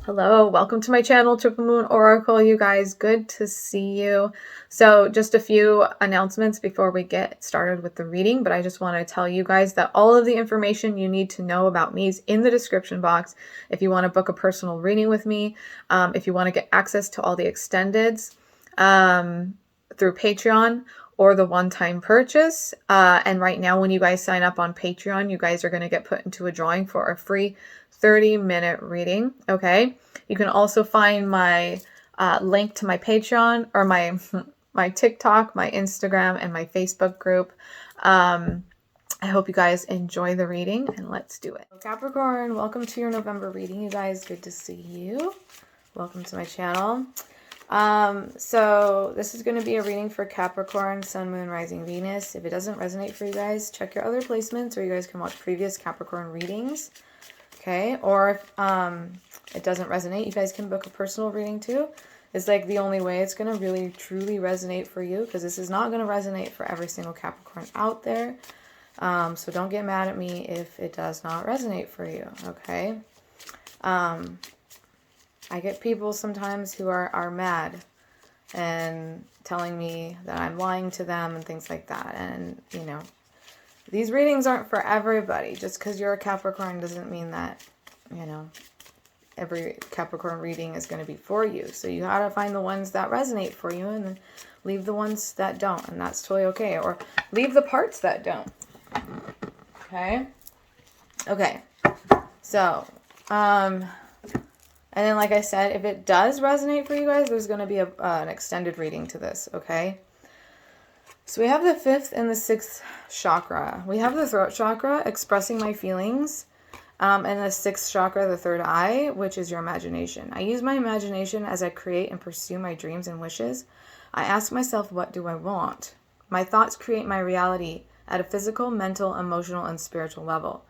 Hello, welcome to my channel, Triple Moon Oracle, you guys. Good to see you. So just a few announcements before we get started with the reading, but I just want to tell you guys that all of the information you need to know about me is in the description box. If you want to book a personal reading with me, if you want to get access to all the extendeds through Patreon or the one-time purchase. And right now, when you guys sign up on Patreon, you guys are going to get put into a drawing for a free 30-minute reading. Okay. You can also find my link to my Patreon or my TikTok, my Instagram, and my Facebook group. I hope you guys enjoy the reading, and let's do it. Capricorn, welcome to your November reading, you guys. Good to see you. Welcome to my channel. So this is going to be a reading for Capricorn, Sun, Moon, Rising, Venus. If it doesn't resonate for you guys, check your other placements, or you guys can watch previous Capricorn readings. Okay, or if it doesn't resonate, you guys can book a personal reading too. It's like the only way it's going to really truly resonate for you, because this is not going to resonate for every single Capricorn out there. So don't get mad at me if it does not resonate for you, okay? I get people sometimes who are mad and telling me that I'm lying to them and things like that. And, you know, these readings aren't for everybody. Just because you're a Capricorn doesn't mean that, you know, every Capricorn reading is going to be for you. So you got to find the ones that resonate for you and then leave the ones that don't. And that's totally okay. Or leave the parts that don't. Okay? Okay. So, and then like I said, if it does resonate for you guys, there's going to be an extended reading to this. Okay? So we have the 5th and the 6th chakra. We have the throat chakra, expressing my feelings, and the 6th chakra, the third eye, which is your imagination. I use my imagination as I create and pursue my dreams and wishes. I ask myself, what do I want? My thoughts create my reality at a physical, mental, emotional, and spiritual level.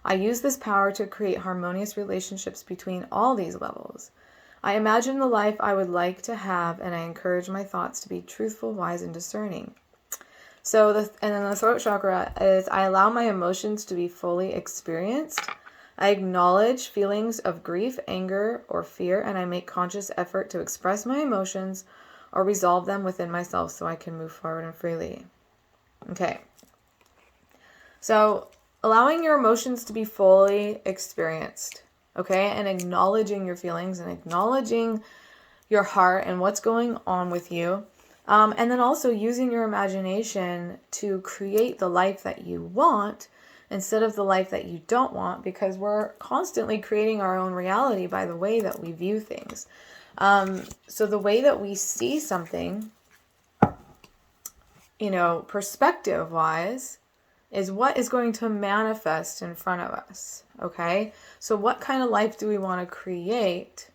I use this power to create harmonious relationships between all these levels. I imagine the life I would like to have, and I encourage my thoughts to be truthful, wise, and discerning. So, and then the throat chakra is, I allow my emotions to be fully experienced. I acknowledge feelings of grief, anger, or fear, and I make conscious effort to express my emotions or resolve them within myself so I can move forward and freely. Okay. So, allowing your emotions to be fully experienced, okay, and acknowledging your feelings and acknowledging your heart and what's going on with you. And then also using your imagination to create the life that you want instead of the life that you don't want, because we're constantly creating our own reality by the way that we view things. So the way that we see something, you know, perspective-wise, is what is going to manifest in front of us, okay? So what kind of life do we want to create?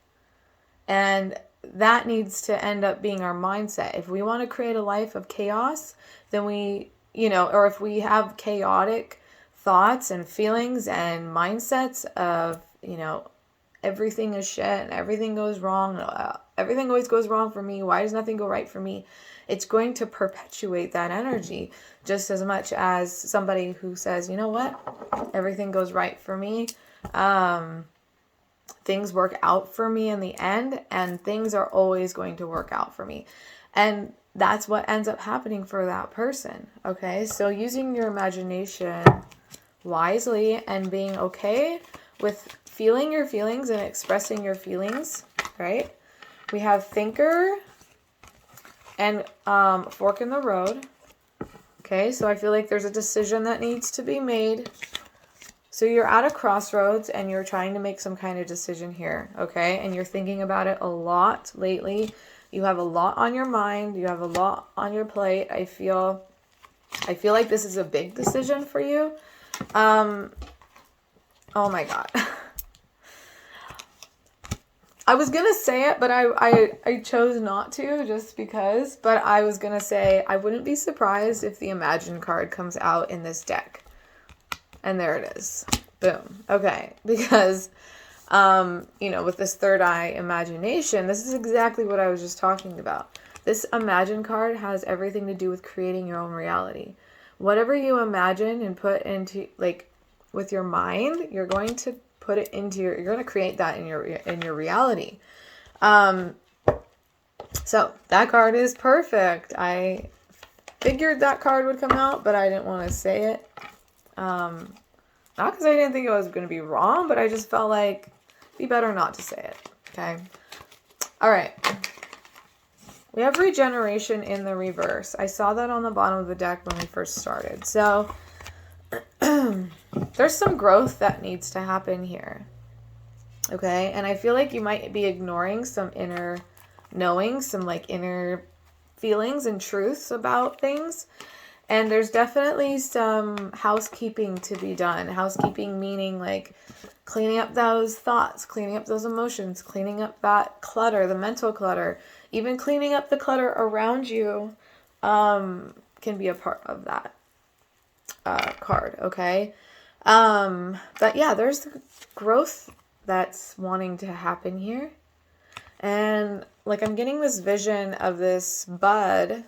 And that needs to end up being our mindset. If we want to create a life of chaos, then we, you know, or if we have chaotic thoughts and feelings and mindsets of, you know, everything is shit and everything goes wrong, everything always goes wrong for me, why does nothing go right for me? It's going to perpetuate that energy just as much as somebody who says, you know what, everything goes right for me. Things work out for me in the end, and things are always going to work out for me. And that's what ends up happening for that person. Okay, so using your imagination wisely and being okay with feeling your feelings and expressing your feelings, right? We have thinker and fork in the road. Okay, so I feel like there's a decision that needs to be made. So you're at a crossroads and you're trying to make some kind of decision here, okay? And you're thinking about it a lot lately. You have a lot on your mind. You have a lot on your plate. I feel like this is a big decision for you. Oh my God. I was going to say it, but I chose not to just because. But I was going to say I wouldn't be surprised if the Imagine card comes out in this deck. And there it is. Boom. Okay. Because, you know, with this third eye imagination, this is exactly what I was just talking about. This Imagine card has everything to do with creating your own reality. Whatever you imagine and put into, like, with your mind, you're going to put it into you're going to create that in your reality. So that card is perfect. I figured that card would come out, but I didn't want to say it. Not because I didn't think it was going to be wrong, but I just felt like it'd be better not to say it. Okay. All right. We have regeneration in the reverse. I saw that on the bottom of the deck when we first started. So there's some growth that needs to happen here. Okay. And I feel like you might be ignoring some inner knowing, some like inner feelings and truths about things. And there's definitely some housekeeping to be done. Housekeeping meaning like cleaning up those thoughts, cleaning up those emotions, cleaning up that clutter, the mental clutter, even cleaning up the clutter around you can be a part of that card, okay? But yeah, there's growth that's wanting to happen here. And like I'm getting this vision of this bud,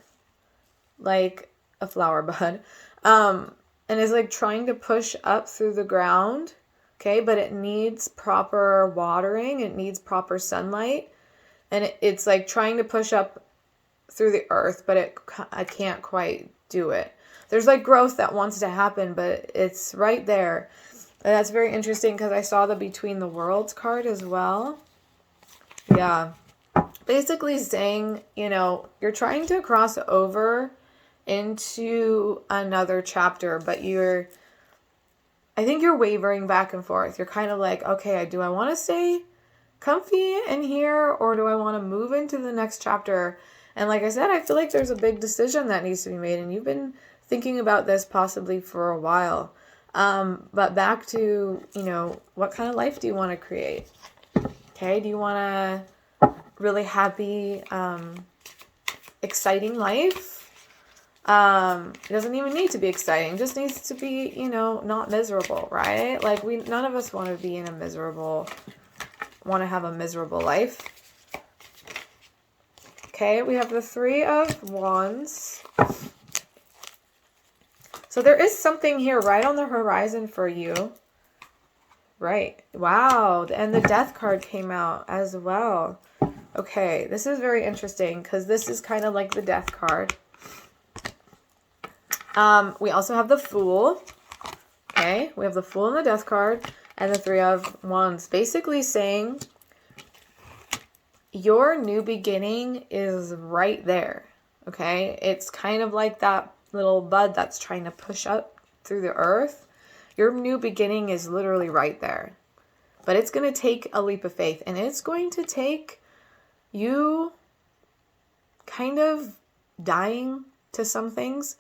like a flower bud, and is like trying to push up through the ground, okay? But it needs proper watering, it needs proper sunlight, and it's like trying to push up through the earth, but I can't quite do it. There's like growth that wants to happen, but it's right there. And that's very interesting because I saw the Between the Worlds card as well. Yeah. Basically saying, you know, you're trying to cross over into another chapter, but I think you're wavering back and forth. You're kind of like, okay, do I want to stay comfy in here or do I want to move into the next chapter? And like I said, I feel like there's a big decision that needs to be made, and you've been thinking about this possibly for a while. But back to, you know, what kind of life do you want to create? Okay, do you want a really happy, exciting life? It doesn't even need to be exciting. It just needs to be, you know, not miserable, right? Like none of us want to be want to have a miserable life. Okay, we have the Three of Wands. So there is something here right on the horizon for you. Right. Wow. And the Death card came out as well. Okay, this is very interesting because this is kind of like the Death card. We also have the Fool. Okay, we have the Fool and the Death card and the Three of Wands. Basically saying your new beginning is right there. Okay, it's kind of like that little bud that's trying to push up through the earth. Your new beginning is literally right there. But it's going to take a leap of faith, and it's going to take you kind of dying to some things,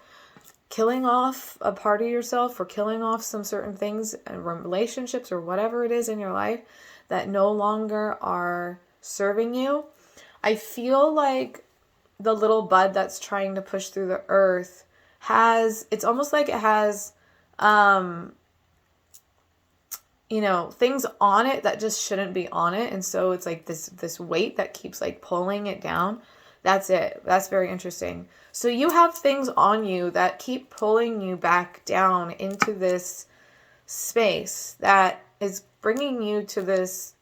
killing off a part of yourself or killing off some certain things and relationships or whatever it is in your life that no longer are serving you. I feel like the little bud that's trying to push through the earth it's almost like it has, you know, things on it that just shouldn't be on it. And so it's like this weight that keeps like pulling it down. That's it. That's very interesting. So you have things on you that keep pulling you back down into this space that is bringing you to this,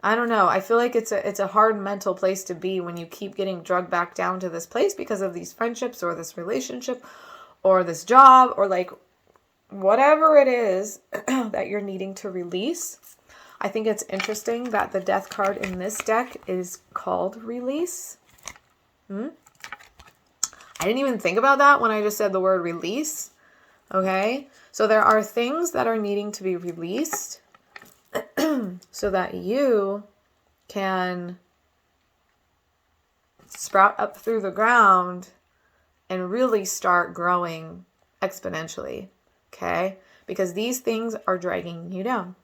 I don't know. I feel like it's a hard mental place to be when you keep getting drugged back down to this place because of these friendships or this relationship or this job or like whatever it is that you're needing to release. I think it's interesting that the Death card in this deck is called Release. I didn't even think about that when I just said the word release. Okay, so there are things that are needing to be released so that you can sprout up through the ground and really start growing exponentially. Okay, because these things are dragging you down.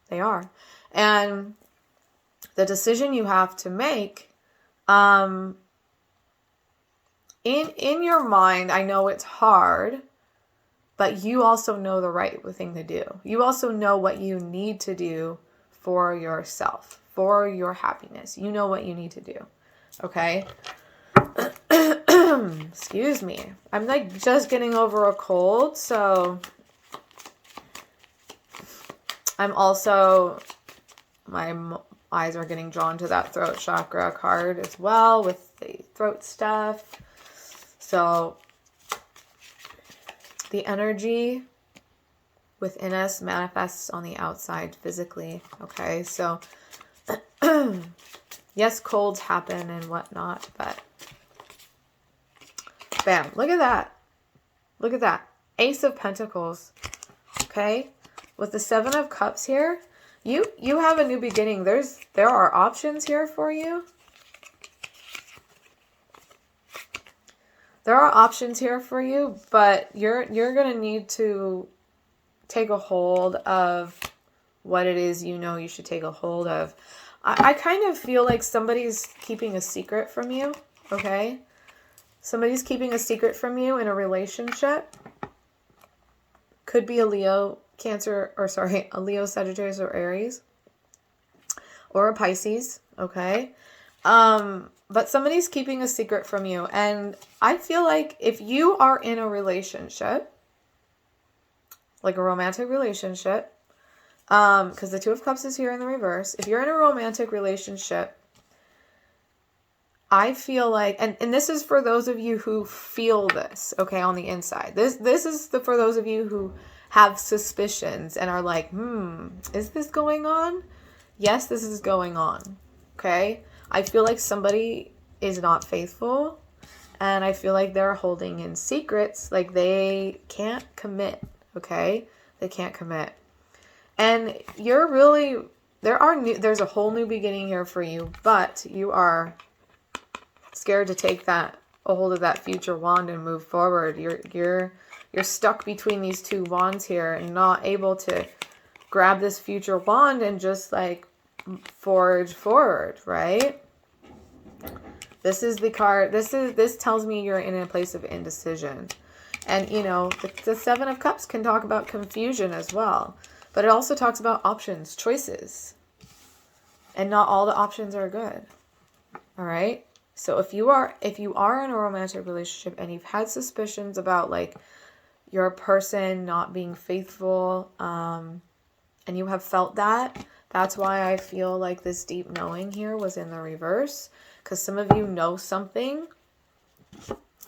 They are. And the decision you have to make, in your mind, I know it's hard, but you also know the right thing to do. You also know what you need to do for yourself, for your happiness. You know what you need to do. Okay? Excuse me. I'm like just getting over a cold, so I'm also, my eyes are getting drawn to that throat chakra card as well with the throat stuff. So the energy within us manifests on the outside physically. Okay, so yes, colds happen and whatnot, but bam, look at that. Look at that. Ace of Pentacles. Okay, with the Seven of Cups here, you have a new beginning. There are options here for you. There are options here for you, but you're going to need to take a hold of what it is you should take a hold of. I kind of feel like somebody's keeping a secret from you, okay? Somebody's keeping a secret from you in a relationship. Could be a Leo, Cancer, or sorry, a Leo, Sagittarius, or Aries. Or a Pisces, okay? But somebody's keeping a secret from you. And I feel like if you are in a relationship, like a romantic relationship, because the Two of Cups is here in the reverse. If you're in a romantic relationship, I feel like, and this is for those of you who feel this, okay, on the inside. This is for those of you who have suspicions and are like, is this going on? Yes, this is going on, okay? I feel like somebody is not faithful, and I feel like they're holding in secrets, like they can't commit, okay? They can't commit. And you're really, there's a whole new beginning here for you, but you are scared to take a hold of that future wand and move forward. You're stuck between these two wands here and not able to grab this future wand and just like forge forward, right? This is the card. This tells me you're in a place of indecision. And the Seven of Cups can talk about confusion as well, but it also talks about options, choices. And not all the options are good. All right? So if you are in a romantic relationship and you've had suspicions about like your person not being faithful, and you have felt that, that's why I feel like this deep knowing here was in the reverse, because some of you know something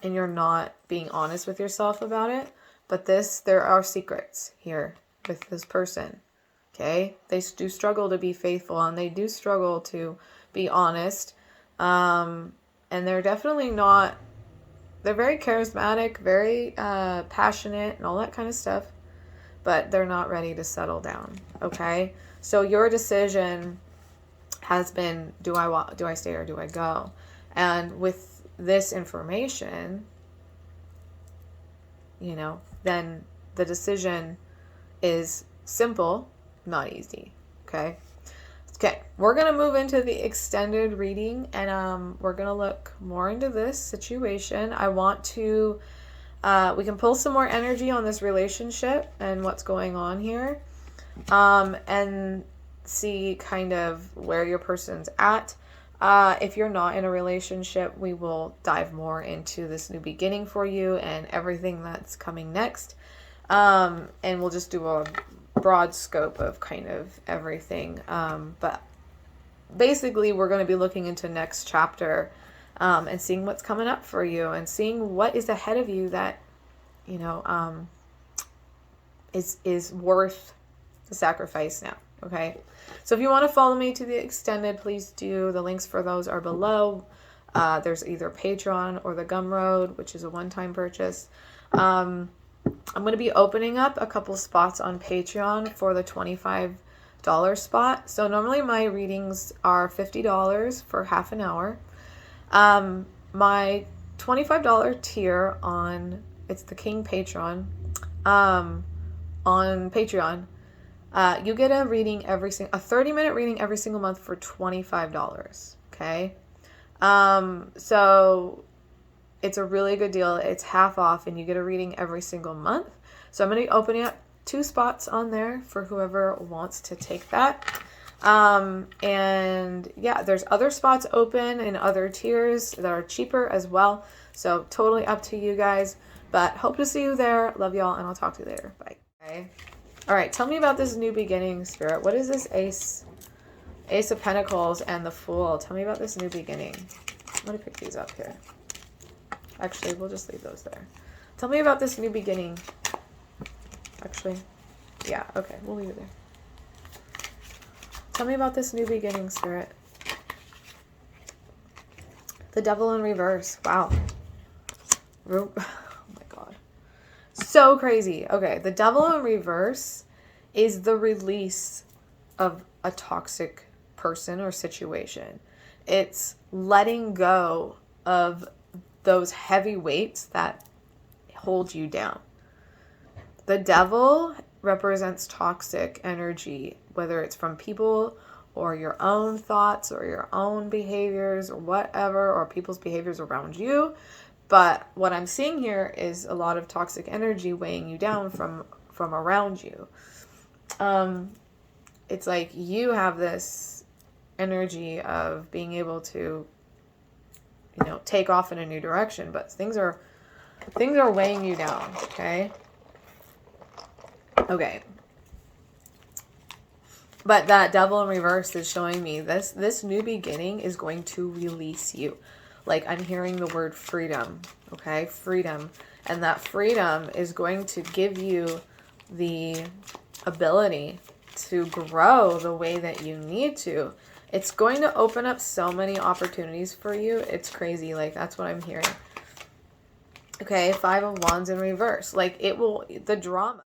and you're not being honest with yourself about it. But there are secrets here with this person. Okay? They do struggle to be faithful, and they do struggle to be honest. And they're definitely not, they're very charismatic, very passionate and all that kind of stuff, but they're not ready to settle down, okay? So your decision has been, do I stay or do I go? And with this information, then the decision is simple, not easy, okay? Okay, we're going to move into the extended reading, and we're going to look more into this situation. I want to, we can pull some more energy on this relationship and what's going on here, and see kind of where your person's at. If you're not in a relationship, we will dive more into this new beginning for you and everything that's coming next. And we'll just do a broad scope of kind of everything, but basically we're going to be looking into next chapter, and seeing what's coming up for you and seeing what is ahead of you that is worth the sacrifice now. Okay, so if you want to follow me to the extended, please do. The links for those are below. There's either Patreon or the Gumroad, which is a one-time purchase. I'm going to be opening up a couple spots on Patreon for the $25 spot. So normally my readings are $50 for half an hour. My $25 tier it's the King Patreon, on Patreon, you get a reading a 30-minute reading every single month for $25. Okay. So it's a really good deal. It's half off and you get a reading every single month. So I'm going to be opening up 2 spots on there for whoever wants to take that. And yeah, there's other spots open in other tiers that are cheaper as well. So totally up to you guys, but hope to see you there. Love y'all, and I'll talk to you later. Bye. Okay. All right, tell me about this new beginning, Spirit. What is this Ace of Pentacles and the Fool? Tell me about this new beginning. I'm going to pick these up here. Actually, we'll just leave those there. Tell me about this new beginning. Actually, yeah, okay, we'll leave it there. Tell me about this new beginning, Spirit. The Devil in reverse. Wow. Oh my God. So crazy. Okay, the Devil in reverse is the release of a toxic person or situation. It's letting go of those heavy weights that hold you down. The devil represents toxic energy, whether it's from people or your own thoughts or your own behaviors or whatever, or people's behaviors around you. But what I'm seeing here is a lot of toxic energy weighing you down from around you. It's like you have this energy of being able to, you know, take off in a new direction, but things are weighing you down, okay? Okay. But that Devil in reverse is showing me this new beginning is going to release you. Like, I'm hearing the word freedom, okay? Freedom. And that freedom is going to give you the ability to grow the way that you need to. It's going to open up so many opportunities for you. It's crazy. Like, that's what I'm hearing. Okay, 5 of Wands in reverse. Like, it will, the drama.